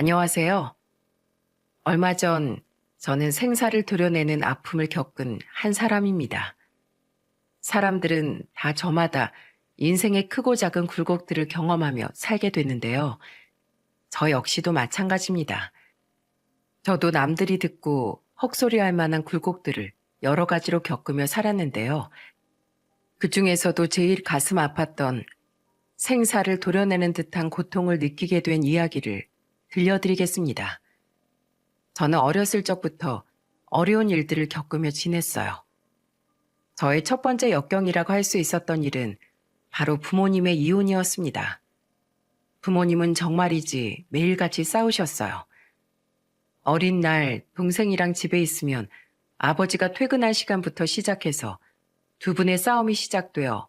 안녕하세요. 얼마 전 저는 생사를 도려내는 아픔을 겪은 한 사람입니다. 사람들은 다 저마다 인생의 크고 작은 굴곡들을 경험하며 살게 됐는데요. 저 역시도 마찬가지입니다. 저도 남들이 듣고 헛소리할 만한 굴곡들을 여러 가지로 겪으며 살았는데요. 그 중에서도 제일 가슴 아팠던 생사를 도려내는 듯한 고통을 느끼게 된 이야기를 들려드리겠습니다. 저는 어렸을 적부터 어려운 일들을 겪으며 지냈어요. 저의 첫 번째 역경이라고 할 수 있었던 일은 바로 부모님의 이혼이었습니다. 부모님은 정말이지 매일같이 싸우셨어요. 어린 날 동생이랑 집에 있으면 아버지가 퇴근할 시간부터 시작해서 두 분의 싸움이 시작되어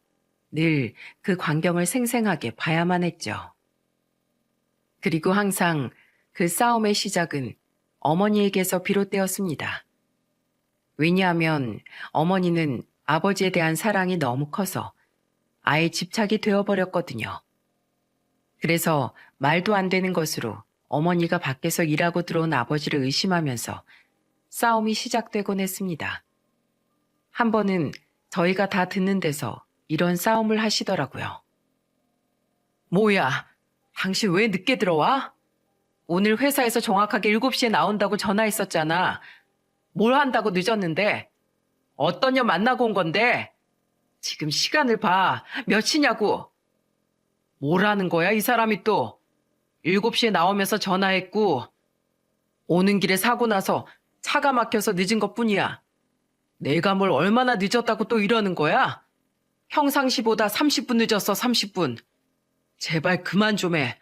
늘 그 광경을 생생하게 봐야만 했죠. 그리고 항상 그 싸움의 시작은 어머니에게서 비롯되었습니다. 왜냐하면 어머니는 아버지에 대한 사랑이 너무 커서 아예 집착이 되어버렸거든요. 그래서 말도 안 되는 것으로 어머니가 밖에서 일하고 들어온 아버지를 의심하면서 싸움이 시작되곤 했습니다. 한 번은 저희가 다 듣는 데서 이런 싸움을 하시더라고요. 뭐야, 당신 왜 늦게 들어와? 오늘 회사에서 정확하게 7시에 나온다고 전화했었잖아. 뭘 한다고 늦었는데? 어떤 년 만나고 온 건데? 지금 시간을 봐. 몇 시냐고. 뭐라는 거야, 이 사람이 또. 7시에 나오면서 전화했고, 오는 길에 사고 나서 차가 막혀서 늦은 것뿐이야. 내가 뭘 얼마나 늦었다고 또 이러는 거야? 평상시보다 30분 늦었어, 30분. 제발 그만 좀 해.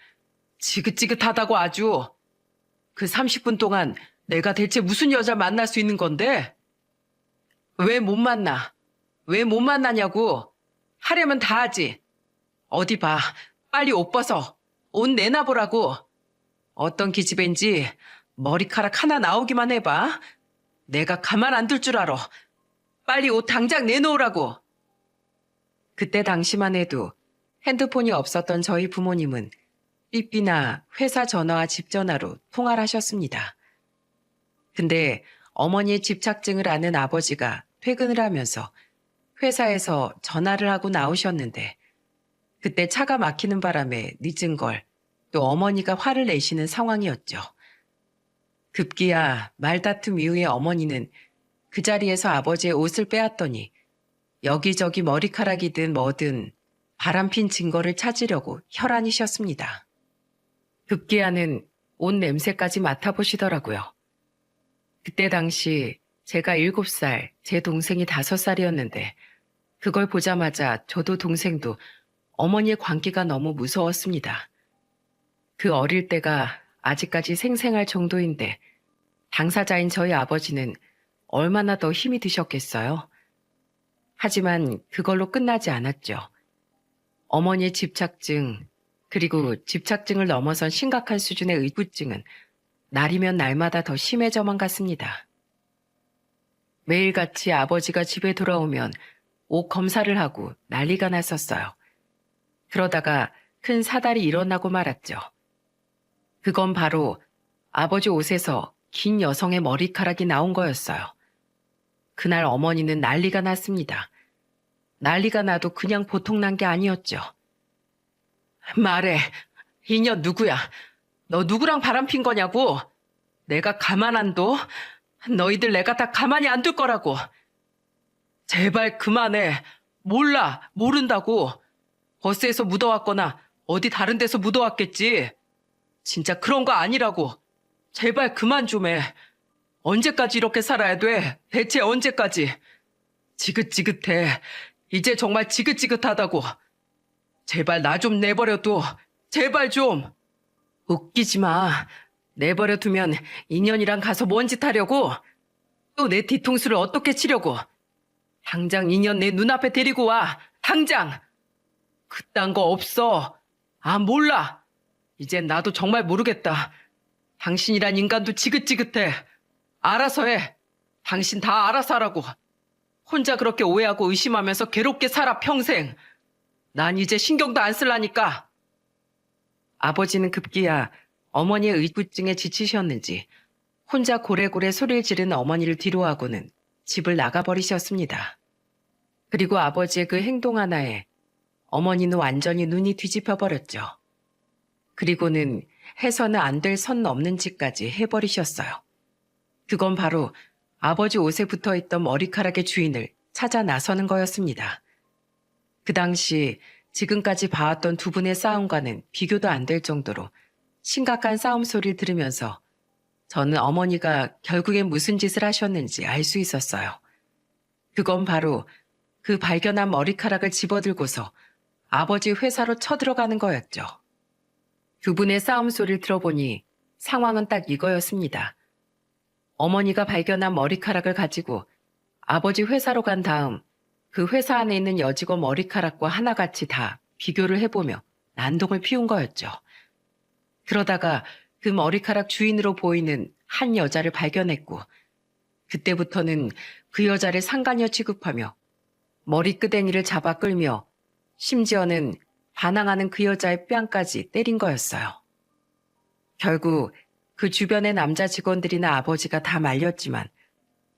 지긋지긋하다고 아주. 그 30분 동안 내가 대체 무슨 여자 만날 수 있는 건데? 왜 못 만나? 왜 못 만나냐고. 하려면 다 하지. 어디 봐. 빨리 옷 벗어. 옷 내놔보라고. 어떤 기집애인지 머리카락 하나 나오기만 해봐. 내가 가만 안 둘 줄 알아. 빨리 옷 당장 내놓으라고. 그때 당시만 해도 핸드폰이 없었던 저희 부모님은 삐삐나 회사 전화와 집 전화로 통화를 하셨습니다. 근데 어머니의 집착증을 아는 아버지가 퇴근을 하면서 회사에서 전화를 하고 나오셨는데 그때 차가 막히는 바람에 늦은 걸 또 어머니가 화를 내시는 상황이었죠. 급기야 말다툼 이후에 어머니는 그 자리에서 아버지의 옷을 빼앗더니 여기저기 머리카락이든 뭐든 바람핀 증거를 찾으려고 혈안이셨습니다. 급기야는 옷 냄새까지 맡아보시더라고요. 그때 당시 제가 7살, 제 동생이 5살이었는데 그걸 보자마자 저도 동생도 어머니의 광기가 너무 무서웠습니다. 그 어릴 때가 아직까지 생생할 정도인데 당사자인 저희 아버지는 얼마나 더 힘이 드셨겠어요? 하지만 그걸로 끝나지 않았죠. 어머니의 집착증, 그리고 집착증을 넘어선 심각한 수준의 의구증은 날이면 날마다 더 심해져만 갔습니다. 매일같이 아버지가 집에 돌아오면 옷 검사를 하고 난리가 났었어요. 그러다가 큰 사달이 일어나고 말았죠. 그건 바로 아버지 옷에서 긴 여성의 머리카락이 나온 거였어요. 그날 어머니는 난리가 났습니다. 난리가 나도 그냥 보통 난 게 아니었죠. 말해, 이 년 누구야? 너 누구랑 바람핀 거냐고? 내가 가만 안 둬? 너희들 내가 다 가만히 안 둘 거라고. 제발 그만해. 몰라, 모른다고. 버스에서 묻어왔거나 어디 다른 데서 묻어왔겠지. 진짜 그런 거 아니라고. 제발 그만 좀 해. 언제까지 이렇게 살아야 돼? 대체 언제까지? 지긋지긋해. 이제 정말 지긋지긋하다고. 제발 나 좀 내버려둬. 제발 좀. 웃기지 마. 내버려두면 인연이랑 가서 뭔 짓 하려고? 또 내 뒤통수를 어떻게 치려고? 당장 인연 내 눈앞에 데리고 와. 당장. 그딴 거 없어. 아, 몰라. 이젠 나도 정말 모르겠다. 당신이란 인간도 지긋지긋해. 알아서 해. 당신 다 알아서 하라고. 혼자 그렇게 오해하고 의심하면서 괴롭게 살아 평생. 난 이제 신경도 안 쓸라니까. 아버지는 급기야 어머니의 의구증에 지치셨는지 혼자 고래고래 소리를 지르는 어머니를 뒤로하고는 집을 나가버리셨습니다. 그리고 아버지의 그 행동 하나에 어머니는 완전히 눈이 뒤집혀 버렸죠. 그리고는 해서는 안 될 선 넘는 짓까지 해버리셨어요. 그건 바로 아버지 옷에 붙어있던 머리카락의 주인을 찾아 나서는 거였습니다. 그 당시 지금까지 봐왔던 두 분의 싸움과는 비교도 안 될 정도로 심각한 싸움 소리를 들으면서 저는 어머니가 결국엔 무슨 짓을 하셨는지 알 수 있었어요. 그건 바로 그 발견한 머리카락을 집어들고서 아버지 회사로 쳐들어가는 거였죠. 두 분의 싸움 소리를 들어보니 상황은 딱 이거였습니다. 어머니가 발견한 머리카락을 가지고 아버지 회사로 간 다음 그 회사 안에 있는 여직원 머리카락과 하나같이 다 비교를 해보며 난동을 피운 거였죠. 그러다가 그 머리카락 주인으로 보이는 한 여자를 발견했고 그때부터는 그 여자를 상간녀 취급하며 머리끄댕이를 잡아 끌며 심지어는 반항하는 그 여자의 뺨까지 때린 거였어요. 결국 그 주변의 남자 직원들이나 아버지가 다 말렸지만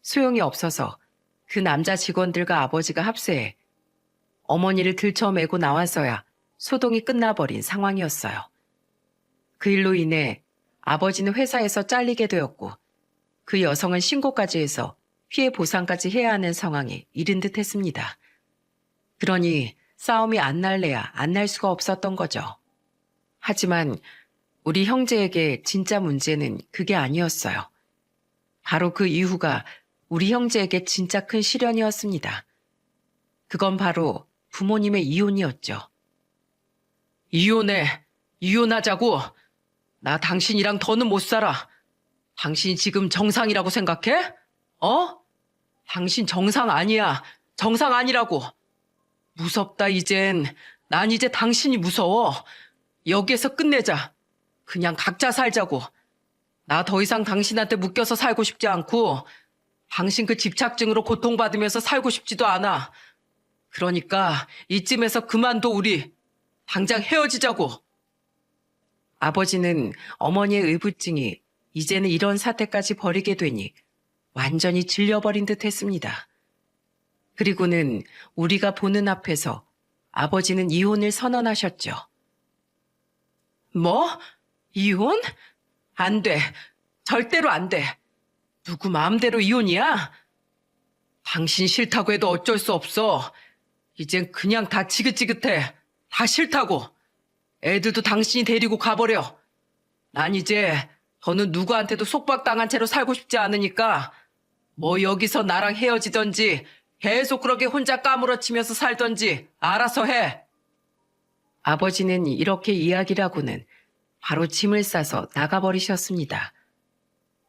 소용이 없어서 그 남자 직원들과 아버지가 합세해 어머니를 들쳐매고 나와서야 소동이 끝나버린 상황이었어요. 그 일로 인해 아버지는 회사에서 잘리게 되었고 그 여성은 신고까지 해서 피해 보상까지 해야 하는 상황에 이른 듯 했습니다. 그러니 싸움이 안 날래야 안 날 수가 없었던 거죠. 하지만 우리 형제에게 진짜 문제는 그게 아니었어요. 바로 그 이후가 우리 형제에게 진짜 큰 시련이었습니다. 그건 바로 부모님의 이혼이었죠. 이혼해. 이혼하자고. 나 당신이랑 더는 못 살아. 당신 지금 정상이라고 생각해? 당신 정상 아니야. 정상 아니라고. 무섭다 이젠. 난 이제 당신이 무서워. 여기에서 끝내자. 그냥 각자 살자고. 나 더 이상 당신한테 묶여서 살고 싶지 않고 당신 그 집착증으로 고통받으면서 살고 싶지도 않아. 그러니까 이쯤에서 그만둬 우리. 당장 헤어지자고. 아버지는 어머니의 의부증이 이제는 이런 사태까지 벌이게 되니 완전히 질려버린 듯 했습니다. 그리고는 우리가 보는 앞에서 아버지는 이혼을 선언하셨죠. 뭐? 이혼? 안 돼. 절대로 안 돼. 누구 마음대로 이혼이야? 당신 싫다고 해도 어쩔 수 없어. 이젠 그냥 다 지긋지긋해. 다 싫다고. 애들도 당신이 데리고 가버려. 난 이제 더는 누구한테도 속박당한 채로 살고 싶지 않으니까 뭐 여기서 나랑 헤어지던지 계속 그렇게 혼자 까무러치면서 살던지 알아서 해. 아버지는 이렇게 이야기를 하고는 바로 짐을 싸서 나가버리셨습니다.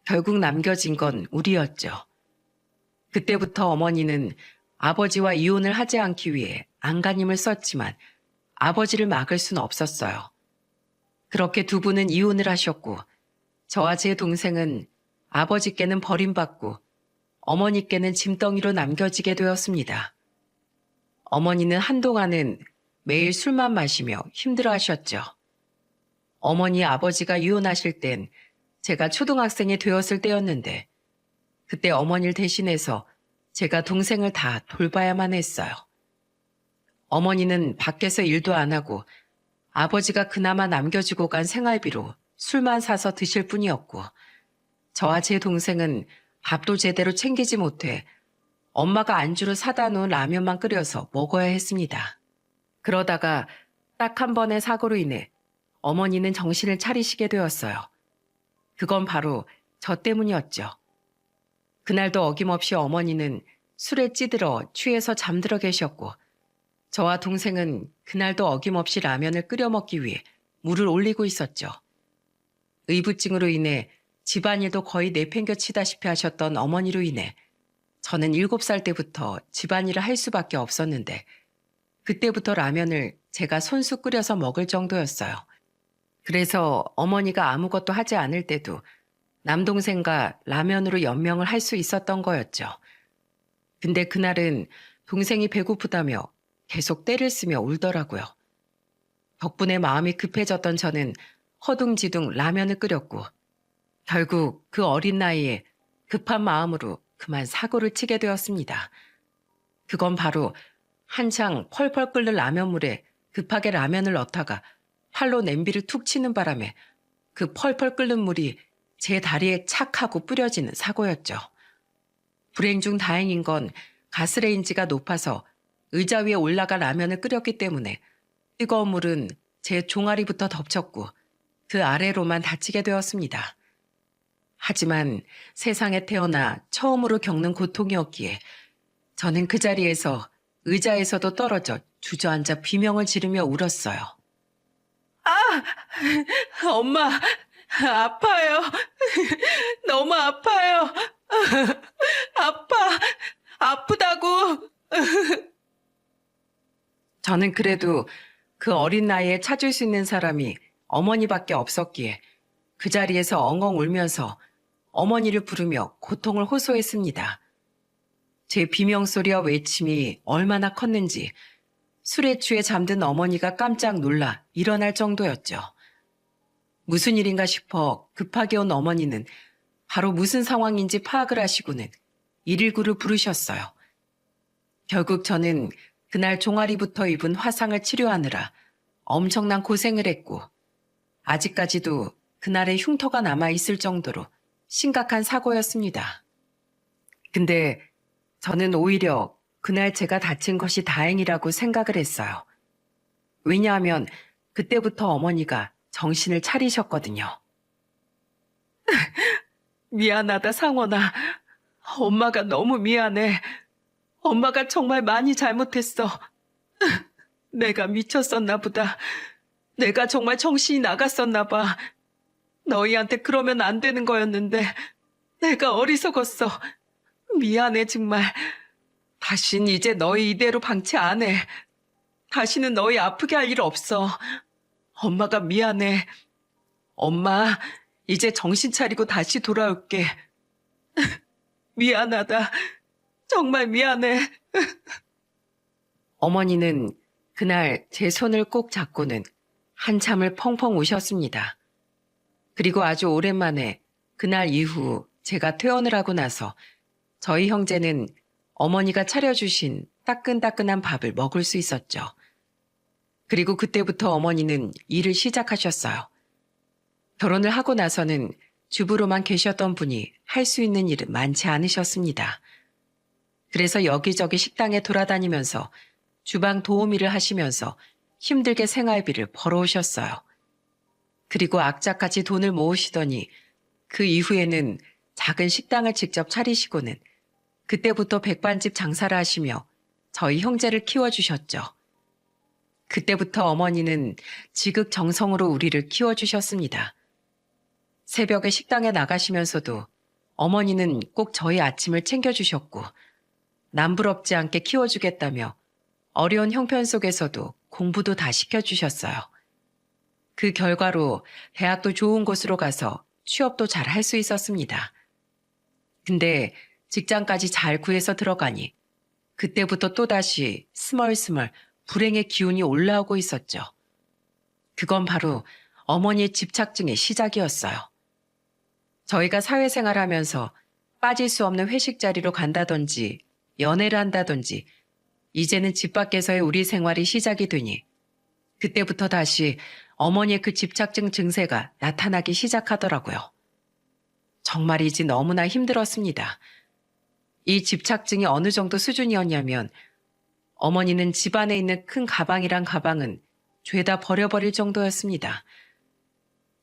결국 남겨진 건 우리였죠. 그때부터 어머니는 아버지와 이혼을 하지 않기 위해 안간힘을 썼지만 아버지를 막을 수는 없었어요. 그렇게 두 분은 이혼을 하셨고 저와 제 동생은 아버지께는 버림받고 어머니께는 짐덩이로 남겨지게 되었습니다. 어머니는 한동안은 매일 술만 마시며 힘들어하셨죠. 어머니 아버지가 이혼하실 땐 제가 초등학생이 되었을 때였는데 그때 어머니를 대신해서 제가 동생을 다 돌봐야만 했어요. 어머니는 밖에서 일도 안 하고 아버지가 그나마 남겨주고 간 생활비로 술만 사서 드실 뿐이었고 저와 제 동생은 밥도 제대로 챙기지 못해 엄마가 안주로 사다 놓은 라면만 끓여서 먹어야 했습니다. 그러다가 딱 한 번의 사고로 인해 어머니는 정신을 차리시게 되었어요. 그건 바로 저 때문이었죠. 그날도 어김없이 어머니는 술에 찌들어 취해서 잠들어 계셨고 저와 동생은 그날도 어김없이 라면을 끓여 먹기 위해 물을 올리고 있었죠. 의부증으로 인해 집안일도 거의 내팽겨치다시피 하셨던 어머니로 인해 저는 7살 때부터 집안일을 할 수밖에 없었는데 그때부터 라면을 제가 손수 끓여서 먹을 정도였어요. 그래서 어머니가 아무것도 하지 않을 때도 남동생과 라면으로 연명을 할 수 있었던 거였죠. 근데 그날은 동생이 배고프다며 계속 떼를 쓰며 울더라고요. 덕분에 마음이 급해졌던 저는 허둥지둥 라면을 끓였고 결국 그 어린 나이에 급한 마음으로 그만 사고를 치게 되었습니다. 그건 바로 한창 펄펄 끓는 라면물에 급하게 라면을 넣다가 팔로 냄비를 툭 치는 바람에 그 펄펄 끓는 물이 제 다리에 착 하고 뿌려지는 사고였죠. 불행 중 다행인 건 가스레인지가 높아서 의자 위에 올라가 라면을 끓였기 때문에 뜨거운 물은 제 종아리부터 덮쳤고 그 아래로만 닿히게 되었습니다. 하지만 세상에 태어나 처음으로 겪는 고통이었기에 저는 그 자리에서 의자에서도 떨어져 주저앉아 비명을 지르며 울었어요. 아! 엄마! 아파요! 너무 아파요! 아파! 아프다고! 저는 그래도 그 어린 나이에 찾을 수 있는 사람이 어머니밖에 없었기에 그 자리에서 엉엉 울면서 어머니를 부르며 고통을 호소했습니다. 제 비명소리와 외침이 얼마나 컸는지 술에 취해 잠든 어머니가 깜짝 놀라 일어날 정도였죠. 무슨 일인가 싶어 급하게 온 어머니는 바로 무슨 상황인지 파악을 하시고는 119를 부르셨어요. 결국 저는 그날 종아리부터 입은 화상을 치료하느라 엄청난 고생을 했고 아직까지도 그날의 흉터가 남아있을 정도로 심각한 사고였습니다. 근데 저는 오히려 그날 제가 다친 것이 다행이라고 생각을 했어요. 왜냐하면 그때부터 어머니가 정신을 차리셨거든요. 미안하다, 상원아. 엄마가 너무 미안해. 엄마가 정말 많이 잘못했어. 내가 미쳤었나 보다. 내가 정말 정신이 나갔었나 봐. 너희한테 그러면 안 되는 거였는데 내가 어리석었어. 미안해 정말. 다신 이제 너희 이대로 방치 안 해. 다시는 너희 아프게 할 일 없어. 엄마가 미안해. 엄마 이제 정신 차리고 다시 돌아올게. 미안하다. 정말 미안해. 어머니는 그날 제 손을 꼭 잡고는 한참을 펑펑 우셨습니다. 그리고 아주 오랜만에 그날 이후 제가 퇴원을 하고 나서 저희 형제는 어머니가 차려주신 따끈따끈한 밥을 먹을 수 있었죠. 그리고 그때부터 어머니는 일을 시작하셨어요. 결혼을 하고 나서는 주부로만 계셨던 분이 할 수 있는 일은 많지 않으셨습니다. 그래서 여기저기 식당에 돌아다니면서 주방 도우미를 하시면서 힘들게 생활비를 벌어오셨어요. 그리고 악착같이 돈을 모으시더니 그 이후에는 작은 식당을 직접 차리시고는 그때부터 백반집 장사를 하시며 저희 형제를 키워주셨죠. 그때부터 어머니는 지극정성으로 우리를 키워주셨습니다. 새벽에 식당에 나가시면서도 어머니는 꼭 저희 아침을 챙겨주셨고 남부럽지 않게 키워주겠다며 어려운 형편 속에서도 공부도 다 시켜주셨어요. 그 결과로 대학도 좋은 곳으로 가서 취업도 잘 할 수 있었습니다. 근데 직장까지 잘 구해서 들어가니 그때부터 또다시 스멀스멀 불행의 기운이 올라오고 있었죠. 그건 바로 어머니의 집착증의 시작이었어요. 저희가 사회생활하면서 빠질 수 없는 회식 자리로 간다든지 연애를 한다든지 이제는 집 밖에서의 우리 생활이 시작이 되니 그때부터 다시 어머니의 그 집착증 증세가 나타나기 시작하더라고요. 정말이지 너무나 힘들었습니다. 이 집착증이 어느 정도 수준이었냐면 어머니는 집안에 있는 큰 가방이란 가방은 죄다 버려버릴 정도였습니다.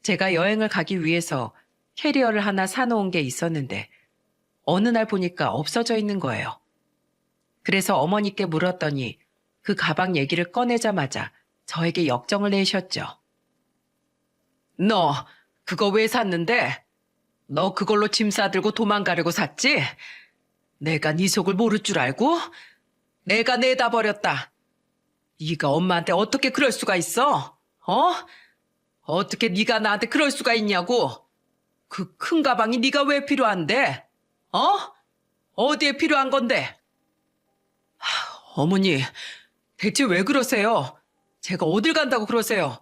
제가 여행을 가기 위해서 캐리어를 하나 사놓은 게 있었는데 어느 날 보니까 없어져 있는 거예요. 그래서 어머니께 물었더니 그 가방 얘기를 꺼내자마자 저에게 역정을 내셨죠. 너 그거 왜 샀는데? 너 그걸로 짐 싸들고 도망가려고 샀지? 내가 네 속을 모를 줄 알고? 내가 내다 버렸다. 네가 엄마한테 어떻게 그럴 수가 있어? 어? 어떻게 네가 나한테 그럴 수가 있냐고? 그 큰 가방이 네가 왜 필요한데? 어? 어디에 필요한 건데? 어머니, 대체 왜 그러세요? 제가 어딜 간다고 그러세요?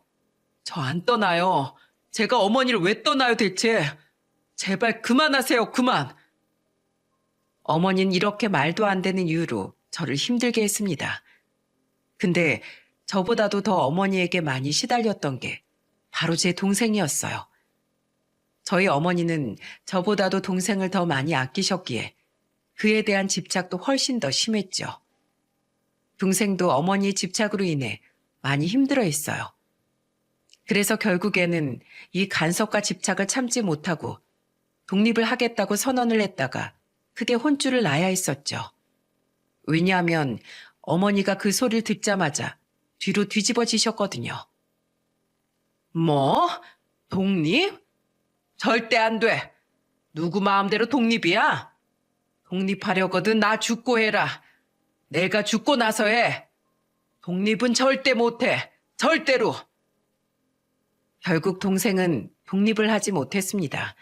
저 안 떠나요. 제가 어머니를 왜 떠나요 대체? 제발 그만하세요, 그만. 어머니는 이렇게 말도 안 되는 이유로 저를 힘들게 했습니다. 근데 저보다도 더 어머니에게 많이 시달렸던 게 바로 제 동생이었어요. 저희 어머니는 저보다도 동생을 더 많이 아끼셨기에 그에 대한 집착도 훨씬 더 심했죠. 동생도 어머니의 집착으로 인해 많이 힘들어했어요. 그래서 결국에는 이 간섭과 집착을 참지 못하고 독립을 하겠다고 선언을 했다가 크게 혼쭐을 나야 했었죠. 왜냐하면 어머니가 그 소리를 듣자마자 뒤로 뒤집어지셨거든요. 뭐? 독립? 절대 안 돼. 누구 마음대로 독립이야? 독립하려거든 나 죽고 해라. 내가 죽고 나서 해. 독립은 절대 못해. 절대로. 결국 동생은 독립을 하지 못했습니다.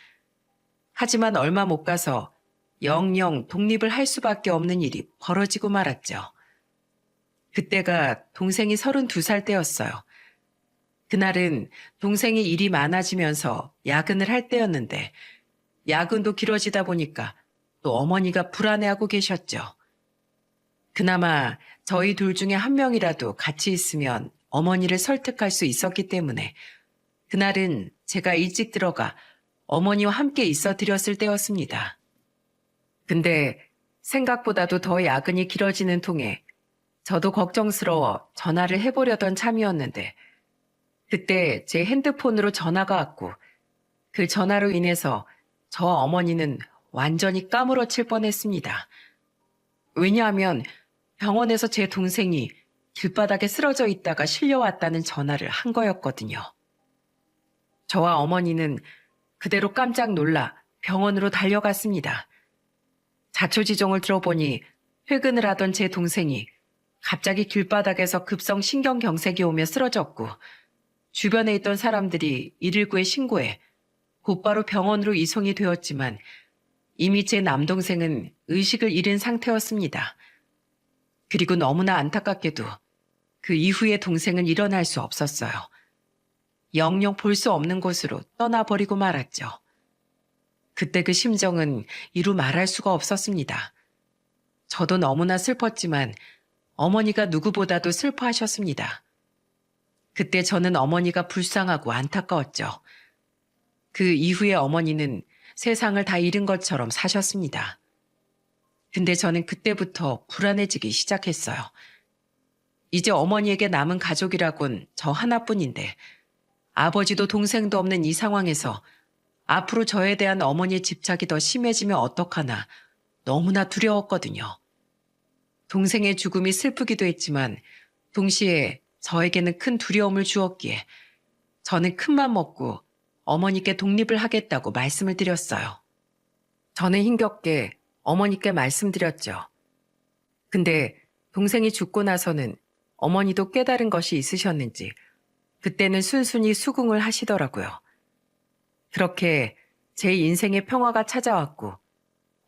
하지만 얼마 못 가서 영영 독립을 할 수밖에 없는 일이 벌어지고 말았죠. 그때가 동생이 32살 때였어요. 그날은 동생이 일이 많아지면서 야근을 할 때였는데 야근도 길어지다 보니까 또 어머니가 불안해하고 계셨죠. 그나마 저희 둘 중에 한 명이라도 같이 있으면 어머니를 설득할 수 있었기 때문에 그날은 제가 일찍 들어가 어머니와 함께 있어 드렸을 때였습니다. 근데 생각보다도 더 야근이 길어지는 통에 저도 걱정스러워 전화를 해보려던 참이었는데 그때 제 핸드폰으로 전화가 왔고 그 전화로 인해서 저 어머니는 완전히 까무러칠 뻔했습니다. 왜냐하면 병원에서 제 동생이 길바닥에 쓰러져 있다가 실려왔다는 전화를 한 거였거든요. 저와 어머니는 그대로 깜짝 놀라 병원으로 달려갔습니다. 자초지종을 들어보니 퇴근을 하던 제 동생이 갑자기 길바닥에서 급성 신경경색이 오며 쓰러졌고 주변에 있던 사람들이 119에 신고해 곧바로 병원으로 이송이 되었지만 이미 제 남동생은 의식을 잃은 상태였습니다. 그리고 너무나 안타깝게도 그 이후에 동생은 일어날 수 없었어요. 영영 볼 수 없는 곳으로 떠나버리고 말았죠. 그때 그 심정은 이루 말할 수가 없었습니다. 저도 너무나 슬펐지만 어머니가 누구보다도 슬퍼하셨습니다. 그때 저는 어머니가 불쌍하고 안타까웠죠. 그 이후에 어머니는 세상을 다 잃은 것처럼 사셨습니다. 근데 저는 그때부터 불안해지기 시작했어요. 이제 어머니에게 남은 가족이라곤 저 하나뿐인데 아버지도 동생도 없는 이 상황에서 앞으로 저에 대한 어머니의 집착이 더 심해지면 어떡하나 너무나 두려웠거든요. 동생의 죽음이 슬프기도 했지만 동시에 저에게는 큰 두려움을 주었기에 저는 큰맘 먹고 어머니께 독립을 하겠다고 말씀을 드렸어요. 저는 힘겹게 어머니께 말씀드렸죠. 근데 동생이 죽고 나서는 어머니도 깨달은 것이 있으셨는지 그때는 순순히 수긍을 하시더라고요. 그렇게 제 인생의 평화가 찾아왔고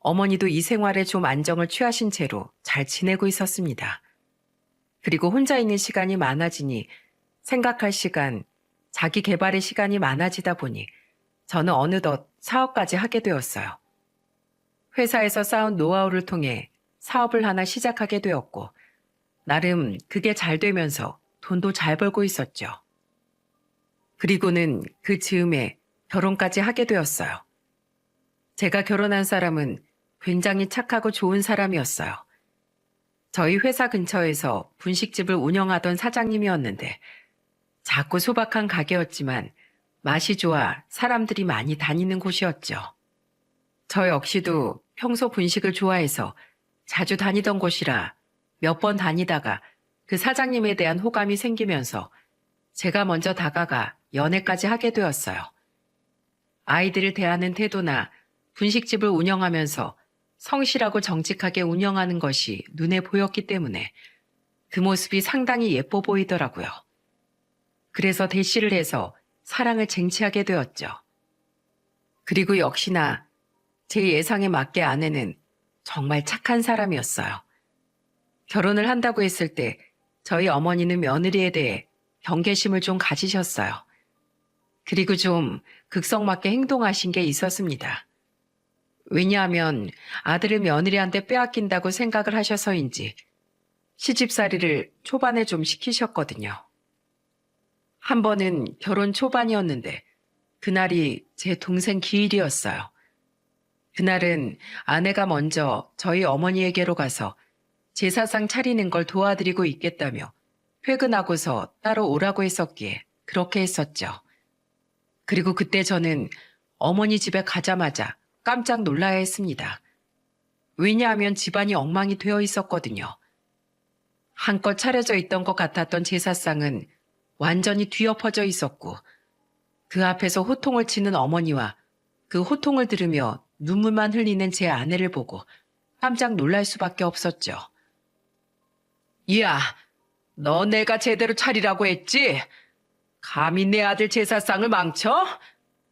어머니도 이 생활에 좀 안정을 취하신 채로 잘 지내고 있었습니다. 그리고 혼자 있는 시간이 많아지니 생각할 시간, 자기 개발의 시간이 많아지다 보니 저는 어느덧 사업까지 하게 되었어요. 회사에서 쌓은 노하우를 통해 사업을 하나 시작하게 되었고 나름 그게 잘 되면서 돈도 잘 벌고 있었죠. 그리고는 그 즈음에 결혼까지 하게 되었어요. 제가 결혼한 사람은 굉장히 착하고 좋은 사람이었어요. 저희 회사 근처에서 분식집을 운영하던 사장님이었는데 작고 소박한 가게였지만 맛이 좋아 사람들이 많이 다니는 곳이었죠. 저 역시도 평소 분식을 좋아해서 자주 다니던 곳이라 몇 번 다니다가 그 사장님에 대한 호감이 생기면서 제가 먼저 다가가 연애까지 하게 되었어요. 아이들을 대하는 태도나 분식집을 운영하면서 성실하고 정직하게 운영하는 것이 눈에 보였기 때문에 그 모습이 상당히 예뻐 보이더라고요. 그래서 대시를 해서 사랑을 쟁취하게 되었죠. 그리고 역시나 제 예상에 맞게 아내는 정말 착한 사람이었어요. 결혼을 한다고 했을 때 저희 어머니는 며느리에 대해 경계심을 좀 가지셨어요. 그리고 좀 극성맞게 행동하신 게 있었습니다. 왜냐하면 아들을 며느리한테 빼앗긴다고 생각을 하셔서인지 시집살이를 초반에 좀 시키셨거든요. 한 번은 결혼 초반이었는데 그날이 제 동생 기일이었어요. 그날은 아내가 먼저 저희 어머니에게로 가서 제사상 차리는 걸 도와드리고 있겠다며 퇴근하고서 따로 오라고 했었기에 그렇게 했었죠. 그리고 그때 저는 어머니 집에 가자마자 깜짝 놀라야 했습니다. 왜냐하면 집안이 엉망이 되어 있었거든요. 한껏 차려져 있던 것 같았던 제사상은 완전히 뒤엎어져 있었고 그 앞에서 호통을 치는 어머니와 그 호통을 들으며 눈물만 흘리는 제 아내를 보고 깜짝 놀랄 수밖에 없었죠. 야, 너 내가 제대로 차리라고 했지? 감히 내 아들 제사상을 망쳐?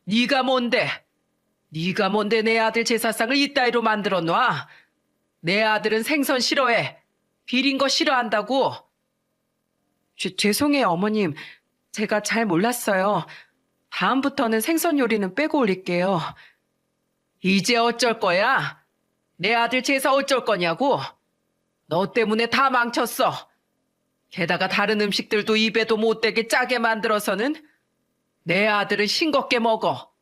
네가 뭔데? 네가 뭔데 내 아들 제사상을 이따위로 만들어 놔? 내 아들은 생선 싫어해. 비린 거 싫어한다고. 죄송해요, 어머님. 제가 잘 몰랐어요. 다음부터는 생선 요리는 빼고 올릴게요. 이제 어쩔 거야? 내 아들 제사 어쩔 거냐고? 너 때문에 다 망쳤어. 게다가 다른 음식들도 입에도 못 대게 짜게 만들어서는 내 아들은 싱겁게 먹어.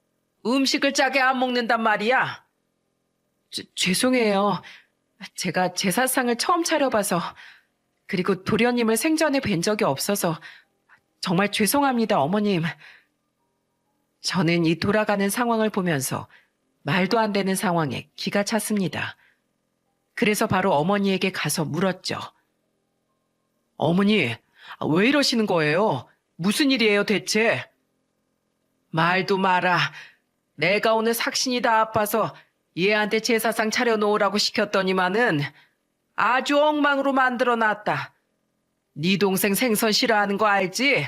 음식을 짜게 안 먹는단 말이야. 죄송해요. 제가 제사상을 처음 차려봐서 그리고 도련님을 생전에 뵌 적이 없어서 정말 죄송합니다, 어머님. 저는 이 돌아가는 상황을 보면서 말도 안 되는 상황에 기가 찼습니다. 그래서 바로 어머니에게 가서 물었죠. 어머니, 왜 이러시는 거예요? 무슨 일이에요, 대체? 말도 마라. 내가 오늘 삭신이 다 아파서 얘한테 제사상 차려놓으라고 시켰더니만은 아주 엉망으로 만들어놨다. 네 동생 생선 싫어하는 거 알지?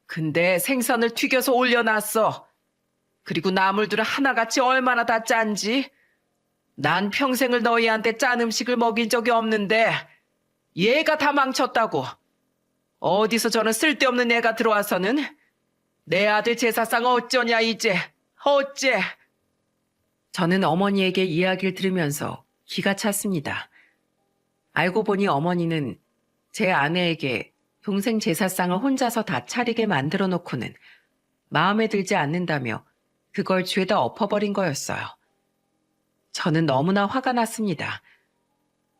근데 생선을 튀겨서 올려놨어. 그리고 나물들은 하나같이 얼마나 다 짠지. 난 평생을 너희한테 짠 음식을 먹인 적이 없는데 얘가 다 망쳤다고. 어디서 저런 쓸데없는 애가 들어와서는 내 아들 제사상 어쩌냐 이제. 어째. 저는 어머니에게 이야기를 들으면서 기가 찼습니다. 알고 보니 어머니는 제 아내에게 동생 제사상을 혼자서 다 차리게 만들어 놓고는 마음에 들지 않는다며 그걸 죄다 엎어버린 거였어요. 저는 너무나 화가 났습니다.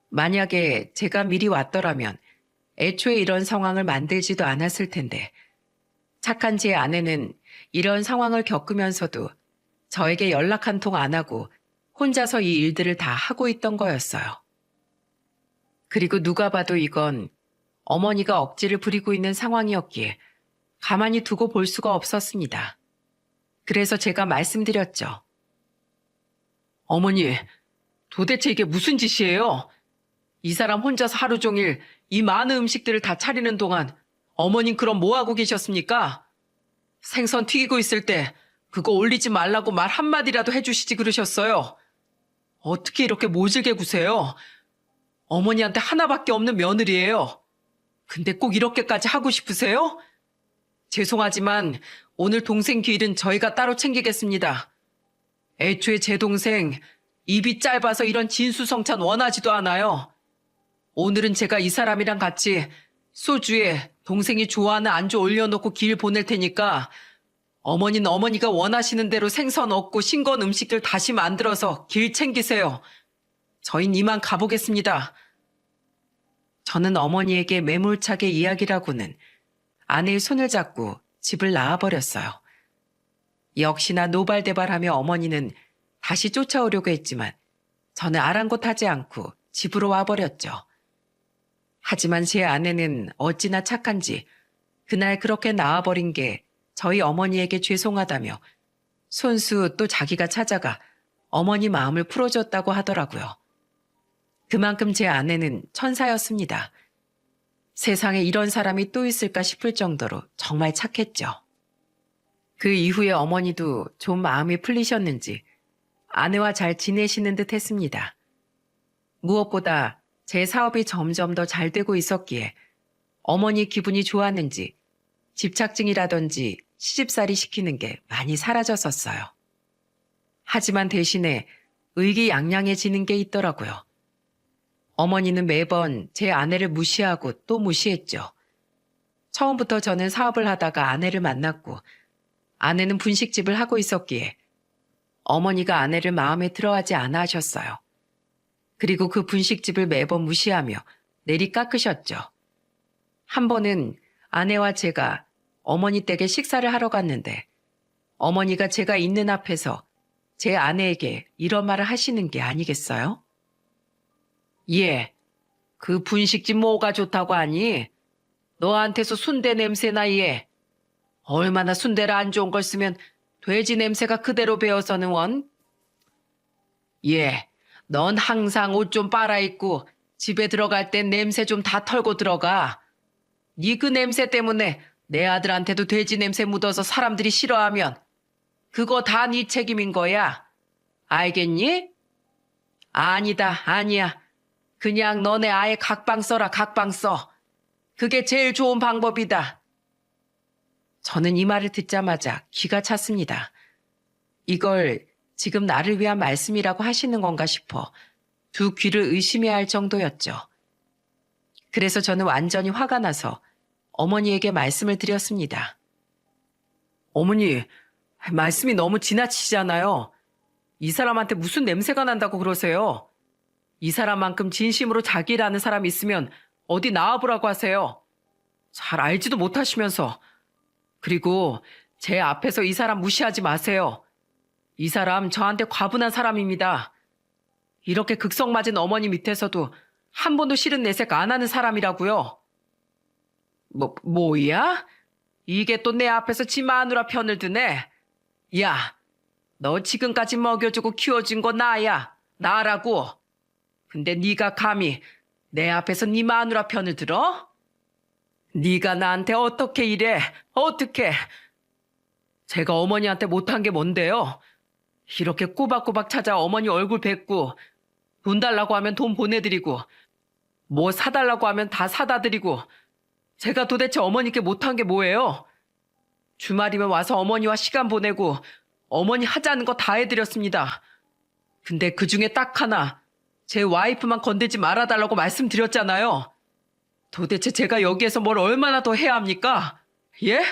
만약에 제가 미리 왔더라면 애초에 이런 상황을 만들지도 않았을 텐데 착한 제 아내는 이런 상황을 겪으면서도 저에게 연락 한 통 안 하고 혼자서 이 일들을 다 하고 있던 거였어요. 그리고 누가 봐도 이건 어머니가 억지를 부리고 있는 상황이었기에 가만히 두고 볼 수가 없었습니다. 그래서 제가 말씀드렸죠. 어머니, 도대체 이게 무슨 짓이에요? 이 사람 혼자서 하루 종일 이 많은 음식들을 다 차리는 동안 어머님 그럼 뭐 하고 계셨습니까? 생선 튀기고 있을 때 그거 올리지 말라고 말 한마디라도 해주시지 그러셨어요. 어떻게 이렇게 모질게 구세요? 어머니한테 하나밖에 없는 며느리예요. 근데 꼭 이렇게까지 하고 싶으세요? 죄송하지만 오늘 동생 기일은 저희가 따로 챙기겠습니다. 애초에 제 동생 입이 짧아서 이런 진수성찬 원하지도 않아요. 오늘은 제가 이 사람이랑 같이 소주에 동생이 좋아하는 안주 올려놓고 길 보낼 테니까 어머니는 어머니가 원하시는 대로 생선 얻고 싱거운 음식들 다시 만들어서 길 챙기세요. 저흰 이만 가보겠습니다. 저는 어머니에게 매몰차게 이야기라고는 아내의 손을 잡고 집을 나와버렸어요. 역시나 노발대발하며 어머니는 다시 쫓아오려고 했지만 저는 아랑곳하지 않고 집으로 와버렸죠. 하지만 제 아내는 어찌나 착한지 그날 그렇게 나와버린 게 저희 어머니에게 죄송하다며 손수 또 자기가 찾아가 어머니 마음을 풀어줬다고 하더라고요. 그만큼 제 아내는 천사였습니다. 세상에 이런 사람이 또 있을까 싶을 정도로 정말 착했죠. 그 이후에 어머니도 좀 마음이 풀리셨는지 아내와 잘 지내시는 듯 했습니다. 무엇보다 제 사업이 점점 더 잘 되고 있었기에 어머니 기분이 좋았는지 집착증이라든지 시집살이 시키는 게 많이 사라졌었어요. 하지만 대신에 의기양양해지는 게 있더라고요. 어머니는 매번 제 아내를 무시하고 또 무시했죠. 처음부터 저는 사업을 하다가 아내를 만났고 아내는 분식집을 하고 있었기에 어머니가 아내를 마음에 들어하지 않아 하셨어요. 그리고 그 분식집을 매번 무시하며 내리 깎으셨죠. 한 번은 아내와 제가 어머니 댁에 식사를 하러 갔는데 어머니가 제가 있는 앞에서 제 아내에게 이런 말을 하시는 게 아니겠어요? 예, 그 분식집 뭐가 좋다고 하니? 너한테서 순대 냄새나 얘. 얼마나 순대를 안 좋은 걸 쓰면 돼지 냄새가 그대로 배어서는 원? 예, 넌 항상 옷 좀 빨아입고 집에 들어갈 땐 냄새 좀 다 털고 들어가. 네 그 냄새 때문에 내 아들한테도 돼지 냄새 묻어서 사람들이 싫어하면 그거 다 네 책임인 거야. 알겠니? 아니다, 아니야. 그냥 너네 아예 각방 써라, 각방 써. 그게 제일 좋은 방법이다. 저는 이 말을 듣자마자 기가 찼습니다. 이걸 지금 나를 위한 말씀이라고 하시는 건가 싶어 두 귀를 의심해야 할 정도였죠. 그래서 저는 완전히 화가 나서 어머니에게 말씀을 드렸습니다. 어머니, 말씀이 너무 지나치잖아요. 이 사람한테 무슨 냄새가 난다고 그러세요? 이 사람만큼 진심으로 자기라는 사람이 있으면 어디 나와보라고 하세요. 잘 알지도 못하시면서. 그리고 제 앞에서 이 사람 무시하지 마세요. 이 사람 저한테 과분한 사람입니다. 이렇게 극성 맞은 어머니 밑에서도 한 번도 싫은 내색 안 하는 사람이라고요. 뭐야? 이게 또 내 앞에서 지 마누라 편을 드네. 야, 너 지금까지 먹여주고 키워준 거 나야. 나라고. 근데 네가 감히 내 앞에서 네 마누라 편을 들어? 네가 나한테 어떻게 이래? 어떻게? 제가 어머니한테 못한 게 뭔데요? 이렇게 꼬박꼬박 찾아 어머니 얼굴 뵙고 돈 달라고 하면 돈 보내드리고 뭐 사달라고 하면 다 사다 드리고 제가 도대체 어머니께 못한 게 뭐예요? 주말이면 와서 어머니와 시간 보내고 어머니 하자는 거 다 해드렸습니다. 근데 그중에 딱 하나 제 와이프만 건들지 말아달라고 말씀드렸잖아요. 도대체 제가 여기에서 뭘 얼마나 더 해야 합니까? 예?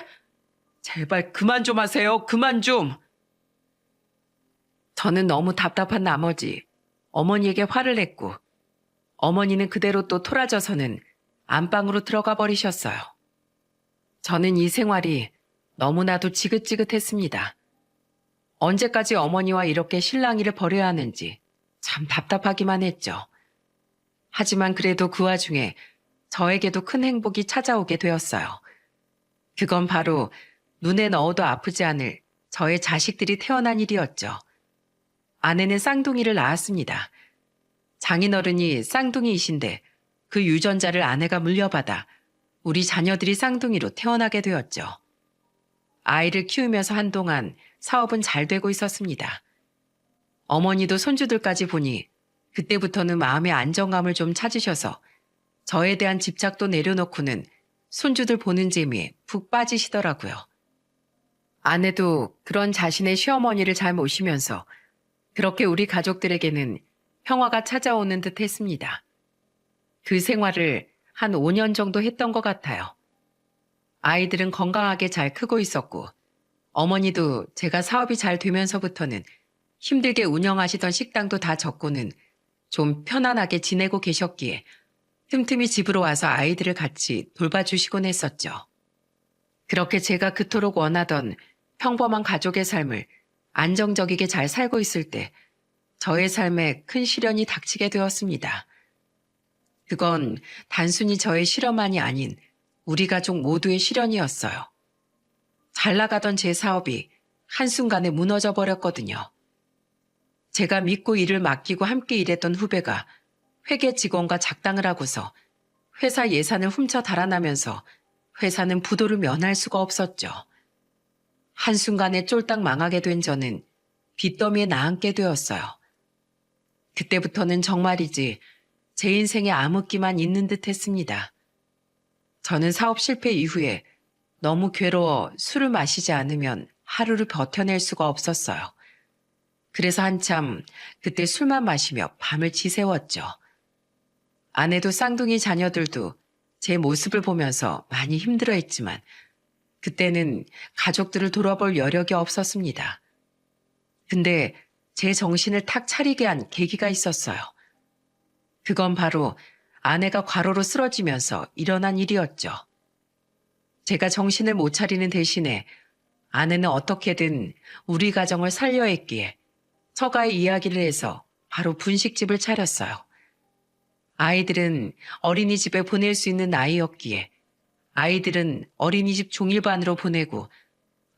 제발 그만 좀 하세요. 그만 좀. 저는 너무 답답한 나머지 어머니에게 화를 냈고 어머니는 그대로 또 토라져서는 안방으로 들어가 버리셨어요. 저는 이 생활이 너무나도 지긋지긋했습니다. 언제까지 어머니와 이렇게 실랑이를 벌여야 하는지 참 답답하기만 했죠. 하지만 그래도 그 와중에 저에게도 큰 행복이 찾아오게 되었어요. 그건 바로 눈에 넣어도 아프지 않을 저의 자식들이 태어난 일이었죠. 아내는 쌍둥이를 낳았습니다. 장인어른이 쌍둥이이신데 그 유전자를 아내가 물려받아 우리 자녀들이 쌍둥이로 태어나게 되었죠. 아이를 키우면서 한동안 사업은 잘 되고 있었습니다. 어머니도 손주들까지 보니 그때부터는 마음의 안정감을 좀 찾으셔서 저에 대한 집착도 내려놓고는 손주들 보는 재미에 푹 빠지시더라고요. 아내도 그런 자신의 시어머니를 잘 모시면서 그렇게 우리 가족들에게는 평화가 찾아오는 듯 했습니다. 그 생활을 한 5년 정도 했던 것 같아요. 아이들은 건강하게 잘 크고 있었고 어머니도 제가 사업이 잘 되면서부터는 힘들게 운영하시던 식당도 다 접고는 좀 편안하게 지내고 계셨기에 틈틈이 집으로 와서 아이들을 같이 돌봐주시곤 했었죠. 그렇게 제가 그토록 원하던 평범한 가족의 삶을 안정적이게 잘 살고 있을 때 저의 삶에 큰 시련이 닥치게 되었습니다. 그건 단순히 저의 실험만이 아닌 우리 가족 모두의 시련이었어요. 잘 나가던 제 사업이 한순간에 무너져 버렸거든요. 제가 믿고 일을 맡기고 함께 일했던 후배가 회계 직원과 작당을 하고서 회사 예산을 훔쳐 달아나면서 회사는 부도를 면할 수가 없었죠. 한순간에 쫄딱 망하게 된 저는 빚더미에 나앉게 되었어요. 그때부터는 정말이지 제 인생에 암흑기만 있는 듯 했습니다. 저는 사업 실패 이후에 너무 괴로워 술을 마시지 않으면 하루를 버텨낼 수가 없었어요. 그래서 한참 그때 술만 마시며 밤을 지새웠죠. 아내도 쌍둥이 자녀들도 제 모습을 보면서 많이 힘들어했지만 그때는 가족들을 돌아볼 여력이 없었습니다. 근데 제 정신을 탁 차리게 한 계기가 있었어요. 그건 바로 아내가 과로로 쓰러지면서 일어난 일이었죠. 제가 정신을 못 차리는 대신에 아내는 어떻게든 우리 가정을 살려야 했기에 처가에 이야기를 해서 바로 분식집을 차렸어요. 아이들은 어린이집에 보낼 수 있는 나이였기에 아이들은 어린이집 종일반으로 보내고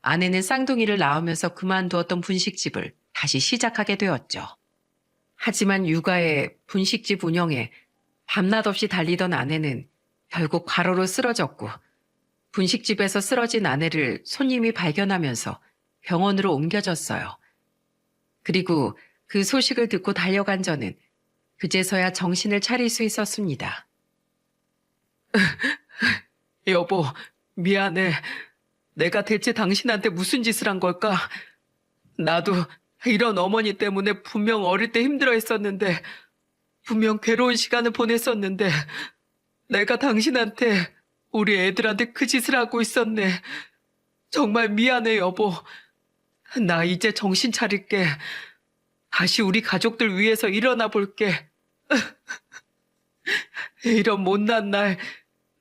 아내는 쌍둥이를 낳으면서 그만두었던 분식집을 다시 시작하게 되었죠. 하지만 육아에 분식집 운영에 밤낮 없이 달리던 아내는 결국 과로로 쓰러졌고 분식집에서 쓰러진 아내를 손님이 발견하면서 병원으로 옮겨졌어요. 그리고 그 소식을 듣고 달려간 저는 그제서야 정신을 차릴 수 있었습니다. 여보, 미안해. 내가 대체 당신한테 무슨 짓을 한 걸까? 나도 이런 어머니 때문에 분명 어릴 때 힘들어했었는데, 분명 괴로운 시간을 보냈었는데, 내가 당신한테, 우리 애들한테 그 짓을 하고 있었네. 정말 미안해, 여보. 나 이제 정신 차릴게. 다시 우리 가족들 위해서 일어나 볼게. 이런 못난 날